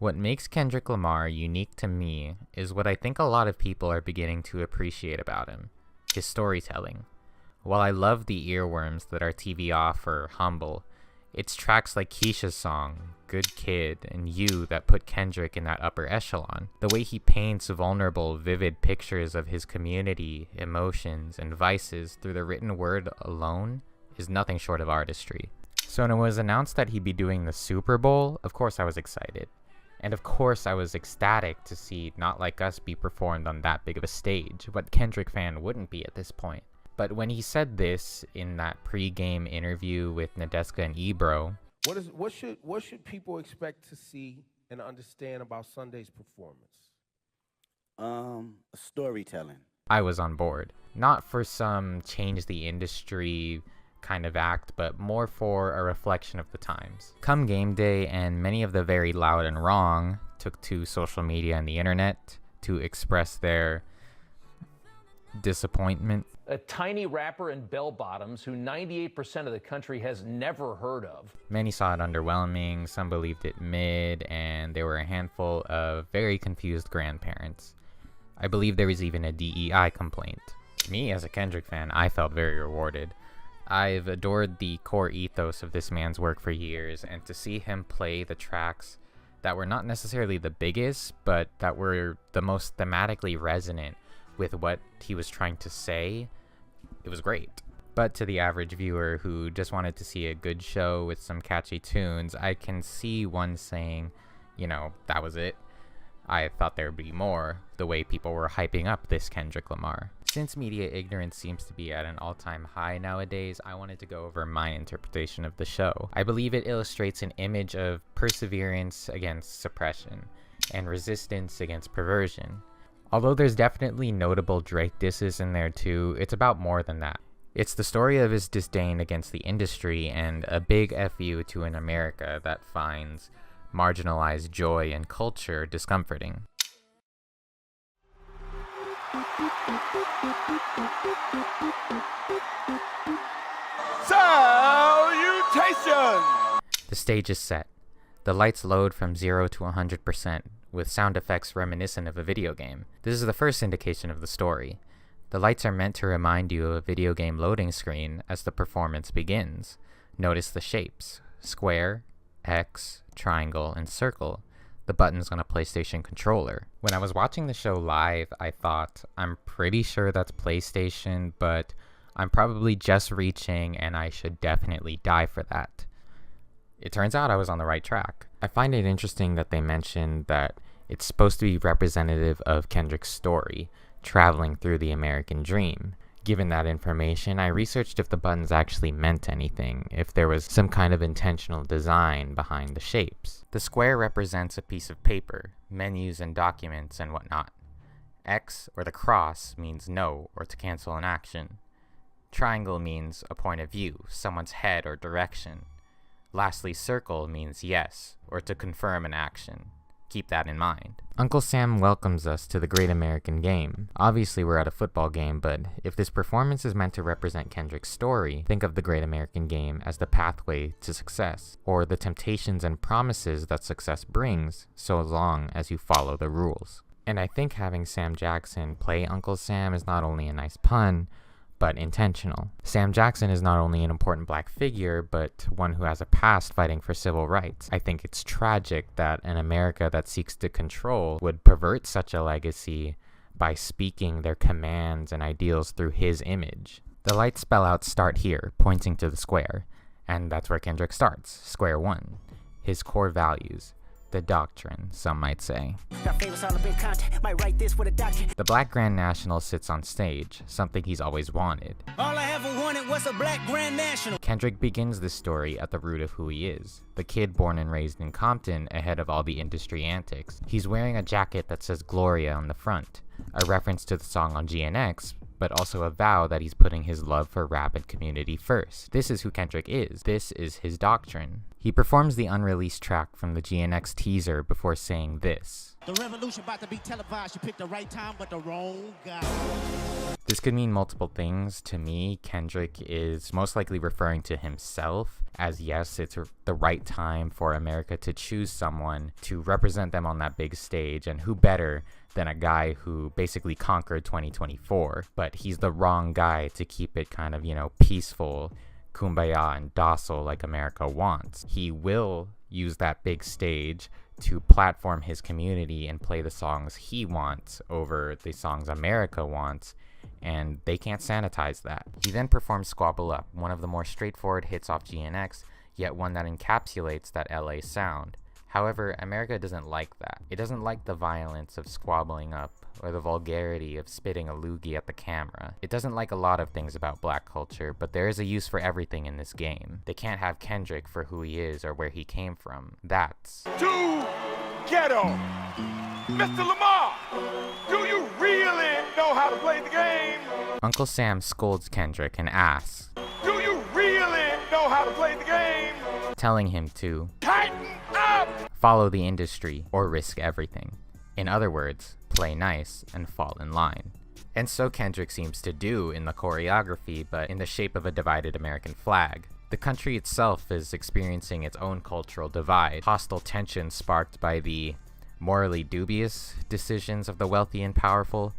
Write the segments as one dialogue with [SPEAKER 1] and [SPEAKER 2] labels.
[SPEAKER 1] What makes Kendrick Lamar unique to me is what I think a lot of people are beginning to appreciate about him, his storytelling. While I love the earworms that are TV off or humble, it's tracks like Keisha's song, Good Kid, and You that put Kendrick in that upper echelon. The way he paints vulnerable, vivid pictures of his community, emotions, and vices through the written word alone is nothing short of artistry. So when it was announced that he'd be doing the Super Bowl, of course I was excited. And of course I was ecstatic to see Not Like Us be performed on that big of a stage. What Kendrick fan wouldn't be at this point? But when he said this in that pre-game interview with Nadeska and Ebro,
[SPEAKER 2] what should people expect to see and understand about Sunday's performance?
[SPEAKER 3] Storytelling.
[SPEAKER 1] I was on board. Not for some change the industry kind of act, but more for a reflection of the times. Come game day, and many of the very loud and wrong took to social media and the internet to express their disappointment.
[SPEAKER 4] A tiny rapper in bell bottoms who 98% of the country has never heard of.
[SPEAKER 1] Many saw it underwhelming, some believed it mid, and there were a handful of very confused grandparents. I believe there was even a DEI complaint. Me, as a Kendrick fan, I felt very rewarded. I've adored the core ethos of this man's work for years, and to see him play the tracks that were not necessarily the biggest, but that were the most thematically resonant with what he was trying to say, it was great. But to the average viewer who just wanted to see a good show with some catchy tunes, I can see one saying, that was it. I thought there would be more, the way people were hyping up this Kendrick Lamar. Since media ignorance seems to be at an all-time high nowadays, I wanted to go over my interpretation of the show. I believe it illustrates an image of perseverance against suppression and resistance against perversion. Although there's definitely notable Drake disses in there too, it's about more than that. It's the story of his disdain against the industry and a big FU to an America that finds marginalized joy and culture discomforting.
[SPEAKER 2] Salutation!
[SPEAKER 1] The stage is set. The lights load from 0 to 100%, with sound effects reminiscent of a video game. This is the first indication of the story. The lights are meant to remind you of a video game loading screen as the performance begins. Notice the shapes: square, X, triangle, and circle, the buttons on a PlayStation controller. When I was watching the show live, I thought, I'm pretty sure that's PlayStation, but I'm probably just reaching and I should definitely die for that. It turns out I was on the right track. I find it interesting that they mentioned that it's supposed to be representative of Kendrick's story, traveling through the American dream. Given that information, I researched if the buttons actually meant anything, if there was some kind of intentional design behind the shapes. The square represents a piece of paper, menus and documents and whatnot. X, or the cross, means no, or to cancel an action. Triangle means a point of view, someone's head or direction. Lastly, circle means yes, or to confirm an action. Keep that in mind. Uncle Sam welcomes us to the Great American Game. Obviously we're at a football game, but if this performance is meant to represent Kendrick's story, think of the Great American Game as the pathway to success, or the temptations and promises that success brings, so long as you follow the rules. And I think having Sam Jackson play Uncle Sam is not only a nice pun, but intentional. Sam Jackson is not only an important black figure, but one who has a past fighting for civil rights. I think it's tragic that an America that seeks to control would pervert such a legacy by speaking their commands and ideals through his image. The lights spell out "start here," pointing to the square, and that's where Kendrick starts, square one. His core values. The doctrine, some might say. The Black Grand National sits on stage, something he's always wanted.
[SPEAKER 5] All I ever wanted was a Black Grand National.
[SPEAKER 1] Kendrick begins this story at the root of who he is, the kid born and raised in Compton ahead of all the industry antics. He's wearing a jacket that says Gloria on the front, a reference to the song on GNX, but also a vow that he's putting his love for rap and community first. This is who Kendrick is. This is his doctrine. He performs the unreleased track from the GNX teaser before saying this.
[SPEAKER 5] The revolution about to be televised. You picked the right time, but the wrong guy.
[SPEAKER 1] This could mean multiple things. To me, Kendrick is most likely referring to himself, as yes, it's the right time for America to choose someone to represent them on that big stage, and who better than a guy who basically conquered 2024, but he's the wrong guy to keep it kind of, peaceful, kumbaya, and docile like America wants. He will use that big stage to platform his community and play the songs he wants over the songs America wants, and they can't sanitize that. He then performs Squabble Up, one of the more straightforward hits off GNX, yet one that encapsulates that LA sound. However, America doesn't like that. It doesn't like the violence of squabbling up or the vulgarity of spitting a loogie at the camera. It doesn't like a lot of things about black culture, but there is a use for everything in this game. They can't have Kendrick for who he is or where he came from. That's
[SPEAKER 3] to ghetto. Mr. Lamar, do you really know how to play the game?
[SPEAKER 1] Uncle Sam scolds Kendrick and asks,
[SPEAKER 3] Do you really know how to play the game?
[SPEAKER 1] telling him to
[SPEAKER 3] Tighten up!
[SPEAKER 1] follow the industry or risk everything. In other words, play nice and fall in line. And so Kendrick seems to do in the choreography, but in the shape of a divided American flag. The country itself is experiencing its own cultural divide, hostile tension sparked by the morally dubious decisions of the wealthy and powerful,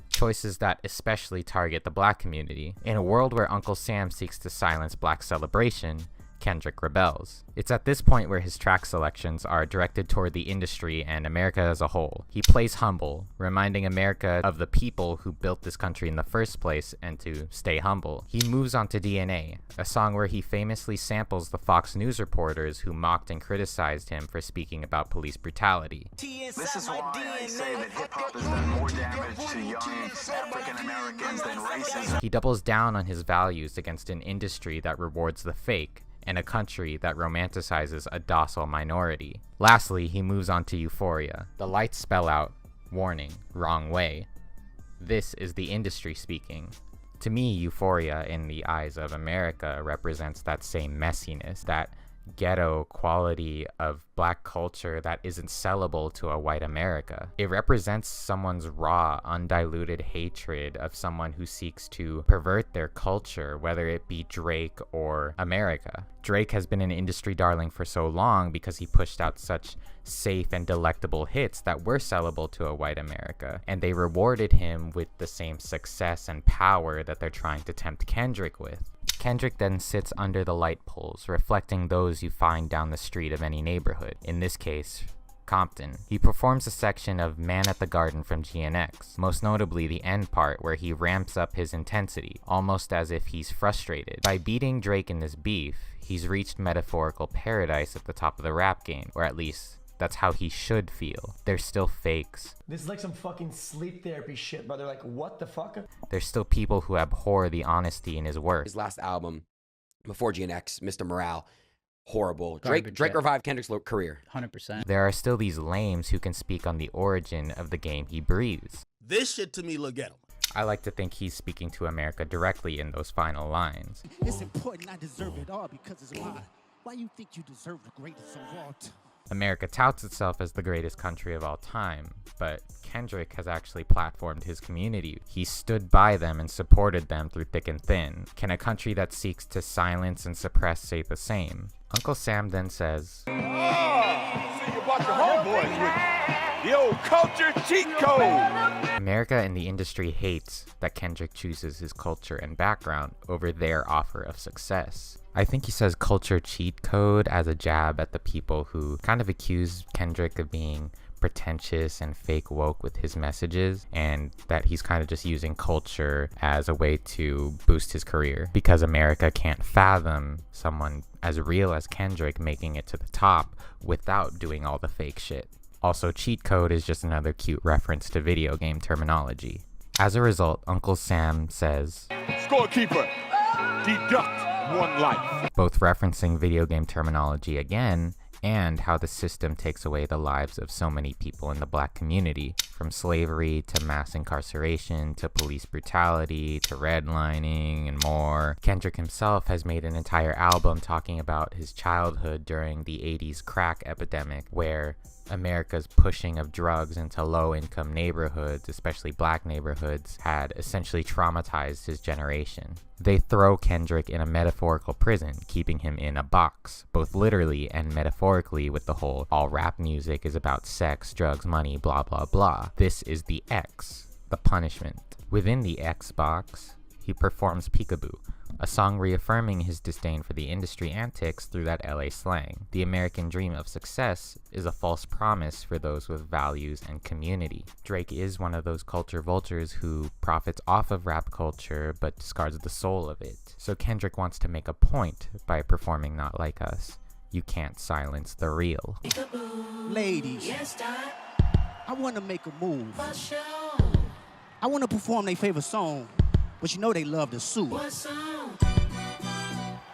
[SPEAKER 1] choices that especially target the black community. In a world where Uncle Sam seeks to silence black celebration, Kendrick rebels. It's at this point where his track selections are directed toward the industry and America as a whole. He plays humble, reminding America of the people who built this country in the first place and to stay humble. He moves on to DNA, a song where he famously samples the Fox News reporters who mocked and criticized him for speaking about police brutality.
[SPEAKER 6] This is why I say that hip-hop has done more damage to young African Americans than racism.
[SPEAKER 1] He doubles down on his values against an industry that rewards the fake, and a country that romanticizes a docile minority. Lastly, he moves on to Euphoria. The lights spell out, warning, wrong way. This is the industry speaking. To me, Euphoria in the eyes of America represents that same messiness, that ghetto quality of black culture that isn't sellable to a white America. It represents someone's raw, undiluted hatred of someone who seeks to pervert their culture, whether it be Drake or America. Drake has been an industry darling for so long because he pushed out such safe and delectable hits that were sellable to a white America, and they rewarded him with the same success and power that they're trying to tempt Kendrick with. Kendrick then sits under the light poles, reflecting those you find down the street of any neighborhood, in this case, Compton. He performs a section of Man at the Garden from GNX, most notably the end part where he ramps up his intensity, almost as if he's frustrated. By beating Drake in this beef, he's reached metaphorical paradise at the top of the rap game, or at least that's how he should feel. They're still fakes.
[SPEAKER 7] This is like some fucking sleep therapy shit, brother. Like, what the fuck?
[SPEAKER 1] There's still people who abhor the honesty in his work.
[SPEAKER 8] His last album, before GNX, Mr. Morale, horrible. Drake revived Kendrick's career.
[SPEAKER 9] 100%.
[SPEAKER 1] There are still these lames who can speak on the origin of the game he breathes.
[SPEAKER 5] This shit to me look ghetto.
[SPEAKER 1] I like to think he's speaking to America directly in those final lines.
[SPEAKER 5] It's important I deserve it all because it's mine. Why you think you deserve the greatest of all time?
[SPEAKER 1] America touts itself as the greatest country of all time, but Kendrick has actually platformed his community. He stood by them and supported them through thick and thin. Can a country that seeks to silence and suppress say the same? Uncle Sam then says,
[SPEAKER 3] Oh, see you brought your homeboys with you. The old culture cheat code.
[SPEAKER 1] America and the industry hates that Kendrick chooses his culture and background over their offer of success. I think he says culture cheat code as a jab at the people who kind of accuse Kendrick of being pretentious and fake woke with his messages, and that he's kind of just using culture as a way to boost his career because America can't fathom someone as real as Kendrick making it to the top without doing all the fake shit. Also, cheat code is just another cute reference to video game terminology. As a result, Uncle Sam says,
[SPEAKER 3] Scorekeeper, deduct one life.
[SPEAKER 1] both referencing video game terminology again and how the system takes away the lives of so many people in the black community, from slavery to mass incarceration to police brutality to redlining and more. Kendrick himself has made an entire album talking about his childhood during the 80s crack epidemic, where America's pushing of drugs into low-income neighborhoods, especially black neighborhoods, had essentially traumatized his generation. They throw Kendrick in a metaphorical prison, keeping him in a box, both literally and metaphorically, with the whole all rap music is about sex, drugs, money, blah blah blah. This is the X, the punishment. Within the X box, he performs Peekaboo, a song reaffirming his disdain for the industry antics through that LA slang. The American dream of success is a false promise for those with values and community. Drake is one of those culture vultures who profits off of rap culture but discards the soul of it. So Kendrick wants to make a point by performing Not Like Us. You can't silence the real.
[SPEAKER 5] Ladies, I want to make a move. I want to perform their favorite song, but you know they love to sue. What song?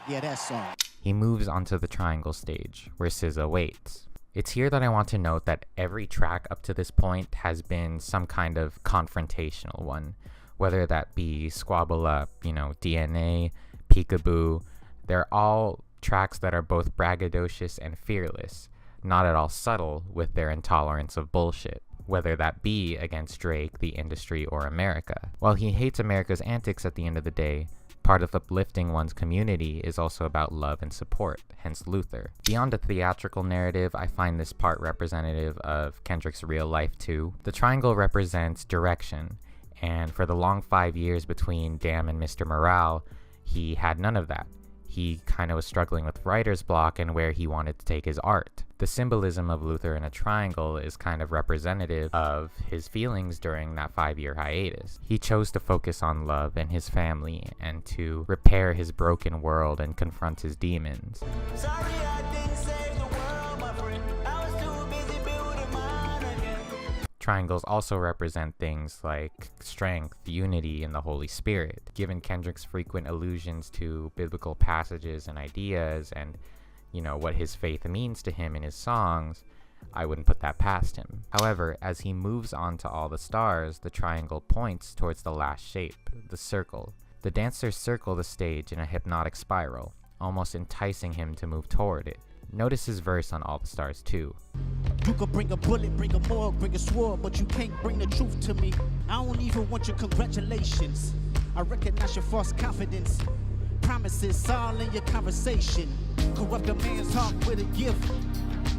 [SPEAKER 5] Yeah, that song.
[SPEAKER 1] He moves onto the triangle stage, where SZA waits. It's here that I want to note that every track up to this point has been some kind of confrontational one, whether that be Squabble Up, DNA, Peekaboo. They're all tracks that are both braggadocious and fearless, not at all subtle with their intolerance of bullshit, whether that be against Drake, the industry, or America. While he hates America's antics at the end of the day, part of uplifting one's community is also about love and support, hence Luther. Beyond a theatrical narrative, I find this part representative of Kendrick's real life too. The triangle represents direction, and for the long 5 years between Damn and Mr. Morale, he had none of that. He kind of was struggling with writer's block and where he wanted to take his art. The symbolism of Luther in a triangle is kind of representative of his feelings during that 5-year hiatus. He chose to focus on love and his family and to repair his broken world and confront his demons.
[SPEAKER 6] Sorry, I didn't save the world, my friend. I was too busy building mine again.
[SPEAKER 1] Triangles also represent things like strength, unity, and the Holy Spirit. Given Kendrick's frequent allusions to biblical passages and ideas and what his faith means to him in his songs, I wouldn't put that past him. However, as he moves on to All the Stars, the triangle points towards the last shape, the circle. The dancers circle the stage in a hypnotic spiral, almost enticing him to move toward it. Notice his verse on All the Stars too.
[SPEAKER 5] You could bring a bullet, bring a morgue, bring a sword, but you can't bring the truth to me. I don't even want your congratulations. I recognize your false confidence. Promises all in your conversation. Corrupt a man's heart with a gift.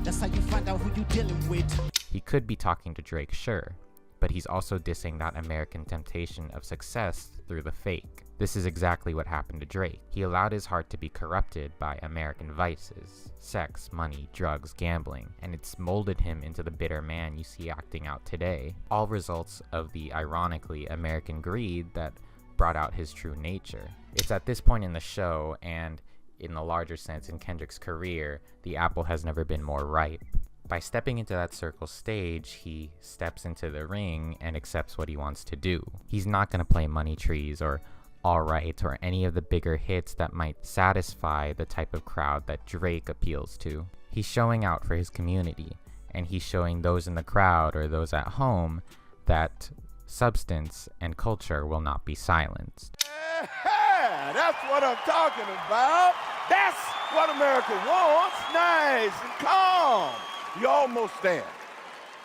[SPEAKER 5] That's how you find out who you dealing with.
[SPEAKER 1] He could be talking to Drake, sure, but he's also dissing that American temptation of success through the fake. This is exactly what happened to Drake. He allowed his heart to be corrupted by American vices, sex, money, drugs, gambling, and it's molded him into the bitter man you see acting out today. All results of the ironically American greed that brought out his true nature. It's at this point in the show, and in the larger sense in Kendrick's career, the apple has never been more ripe. By stepping into that circle stage, he steps into the ring and accepts what he wants to do. He's not going to play Money Trees or Alright or any of the bigger hits that might satisfy the type of crowd that Drake appeals to. He's showing out for his community, and he's showing those in the crowd or those at home that substance and culture will not be silenced.
[SPEAKER 3] Yeah, that's what I'm talking about. That's what America wants. Nice and calm. You're almost there.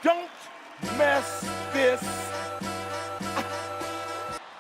[SPEAKER 3] Don't mess this.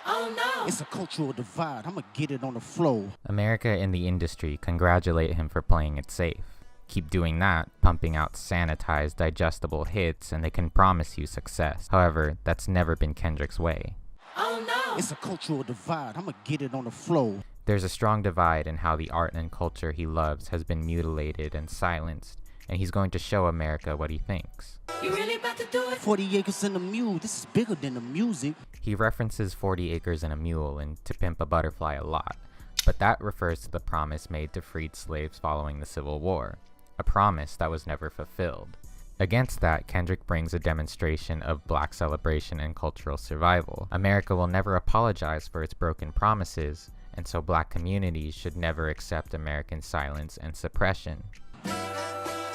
[SPEAKER 5] Oh no. It's a cultural divide. I'm gonna get it on the flow.
[SPEAKER 1] America and the industry congratulate him for playing it safe. Keep doing that, pumping out sanitized, digestible hits, and they can promise you success. However, that's never been Kendrick's way.
[SPEAKER 5] Oh no. It's a cultural divide. I'm gonna get it on the flow.
[SPEAKER 1] There's a strong divide in how the art and culture he loves has been mutilated and silenced, and he's going to show America what he thinks.
[SPEAKER 5] You really about to do it? 40 acres and a mule. This is bigger than the music.
[SPEAKER 1] He references 40 acres and a mule and To Pimp a Butterfly a lot, but that refers to the promise made to freed slaves following the Civil War, a promise that was never fulfilled. Against that, Kendrick brings a demonstration of black celebration and cultural survival. America will never apologize for its broken promises, and so black communities should never accept American silence and suppression.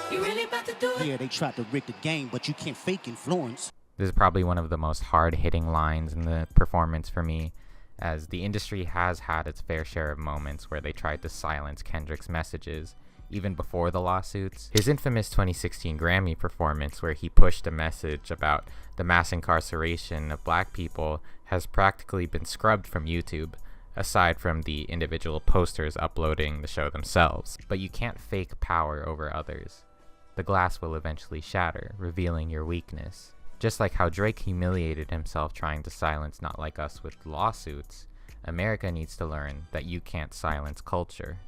[SPEAKER 5] Yeah, they tried to rig the game, but you can't fake influence.
[SPEAKER 1] This is probably one of the most hard-hitting lines in the performance for me, as the industry has had its fair share of moments where they tried to silence Kendrick's messages, even before the lawsuits. His infamous 2016 Grammy performance, where he pushed a message about the mass incarceration of black people, has practically been scrubbed from YouTube, aside from the individual posters uploading the show themselves. But you can't fake power over others. The glass will eventually shatter, revealing your weakness. Just like how Drake humiliated himself trying to silence Not Like Us with lawsuits, America needs to learn that you can't silence culture.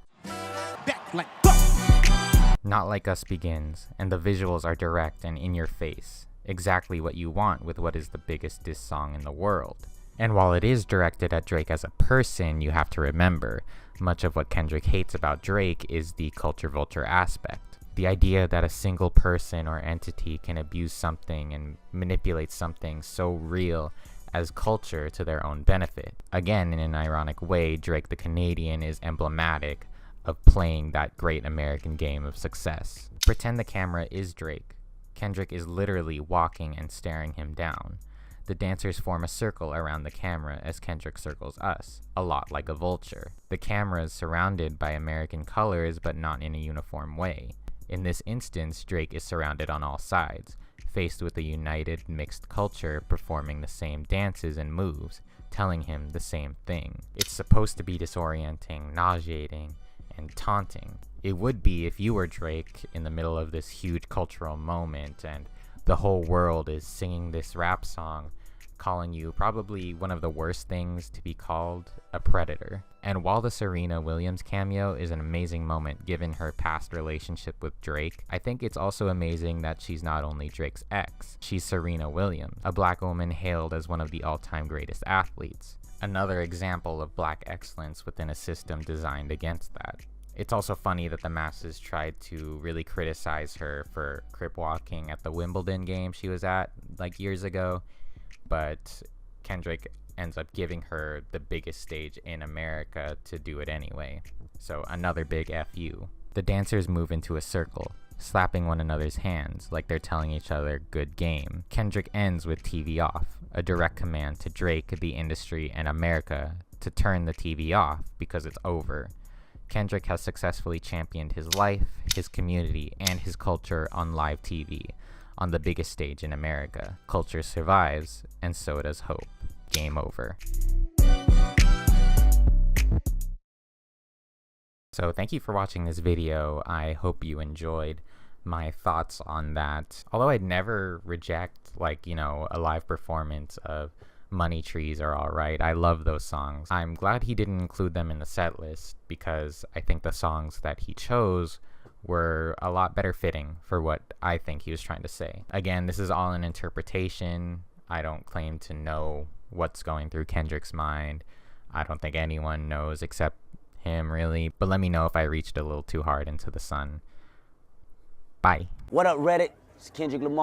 [SPEAKER 1] Not Like Us begins, and the visuals are direct and in your face, exactly what you want with what is the biggest diss song in the world. And while it is directed at Drake as a person, you have to remember, much of what Kendrick hates about Drake is the culture vulture aspect. The idea that a single person or entity can abuse something and manipulate something so real as culture to their own benefit. Again, in an ironic way, Drake the Canadian is emblematic of playing that great American game of success. Pretend the camera is Drake. Kendrick is literally walking and staring him down. The dancers form a circle around the camera as Kendrick circles us, a lot like a vulture. The camera is surrounded by American colors, but not in a uniform way. In this instance, Drake is surrounded on all sides, faced with a united, mixed culture performing the same dances and moves, telling him the same thing. It's supposed to be disorienting, nauseating, and taunting. It would be if you were Drake in the middle of this huge cultural moment and the whole world is singing this rap song, calling you probably one of the worst things to be called, a predator. And while the Serena Williams cameo is an amazing moment given her past relationship with Drake, I think it's also amazing that she's not only Drake's ex, she's Serena Williams, a black woman hailed as one of the all-time greatest athletes. Another example of black excellence within a system designed against that. It's also funny that the masses tried to really criticize her for crip walking at the Wimbledon game she was at like years ago, but Kendrick ends up giving her the biggest stage in America to do it anyway. So another big FU. The dancers move into a circle, slapping one another's hands like they're telling each other good game. Kendrick ends with TV off, a direct command to Drake, the industry, and America to turn the TV off because it's over. Kendrick has successfully championed his life, his community, and his culture on live TV, on the biggest stage in America. Culture survives, and so does hope. Game over. So thank you for watching this video. I hope you enjoyed my thoughts on that. Although I'd never reject, a live performance of Money Trees Are Alright. I love those songs. I'm glad he didn't include them in the set list because I think the songs that he chose were a lot better fitting for what I think he was trying to say. Again, this is all an interpretation. I don't claim to know what's going through Kendrick's mind. I don't think anyone knows except him, really. But let me know if I reached a little too hard into the sun. Bye.
[SPEAKER 9] What up, Reddit? It's Kendrick Lamar.